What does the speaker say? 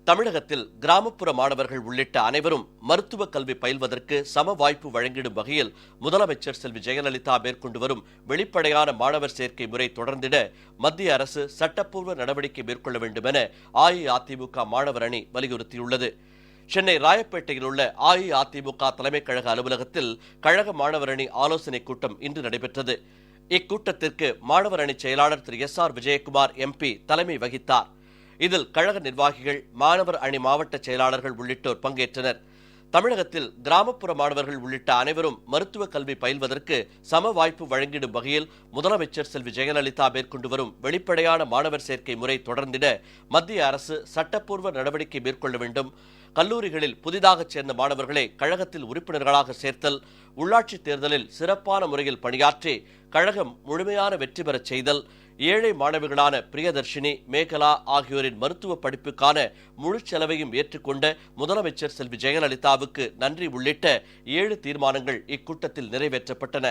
தமிழகத்தில் கிராமப்புற மாணவர்கள் உள்ளிட்ட அனைவரும் மருத்துவ கல்வி பயில்வதற்கு சம வாய்ப்பு வழங்கிடும் வகையில் முதலமைச்சர் செல்வி ஜெயலலிதா மேற்கொண்டு வரும் வெளிப்படையான மாணவர் சேர்க்கை முறை தொடர்ந்திட மத்திய அரசு சட்டப்பூர்வ நடவடிக்கை மேற்கொள்ள வேண்டும் என அஇஅதிமுக மாணவர் அணி வலியுறுத்தியுள்ளது. சென்னை ராயப்பேட்டையில் உள்ள அஇஅதிமுக தலைமைக் கழக அலுவலகத்தில் கழக மாணவர் அணி ஆலோசனைக் கூட்டம் இன்று நடைபெற்றது. இக்கூட்டத்திற்கு மாணவர் அணி செயலாளர் திரு எஸ்.ஆர். விஜயகுமார் எம்பி தலைமை வகித்தார். இதில் கழக நிர்வாகிகள், மாணவர் அணி மாவட்ட செயலாளர்கள் உள்ளிட்டோர் பங்கேற்றனர். தமிழகத்தில் கிராமப்புற மாணவர்கள் உள்ளிட்ட அனைவரும் மருத்துவ கல்வி பயில்வதற்கு சம வாய்ப்பு வழங்கிடும் வகையில் முதலமைச்சர் செல்வி ஜெயலலிதா மேற்கொண்டு வரும் வெளிப்படையான மாணவர் சேர்க்கை முறை தொடர்ந்திட மத்திய அரசு சட்டப்பூர்வ நடவடிக்கை மேற்கொள்ள வேண்டும். கல்லூரிகளில் புதிதாக சேர்ந்த மாணவர்களை கழகத்தில் உறுப்பினர்களாக சேர்த்தல், உள்ளாட்சி தேர்தலில் சிறப்பான முறையில் பணியாற்றி கழகம் முழுமையான வெற்றி பெறச் செய்தல், ஏழை மாணவிகளான பிரியதர்ஷினி, மேகலா ஆகியோரின் மருத்துவ படிப்புக்கான முழு செலவையும் ஏற்றுக்கொண்ட முதலமைச்சர் செல்வி ஜெயலலிதாவுக்கு நன்றி உள்ளிட்ட 7 தீர்மானங்கள் இக்கூட்டத்தில் நிறைவேற்றப்பட்டன.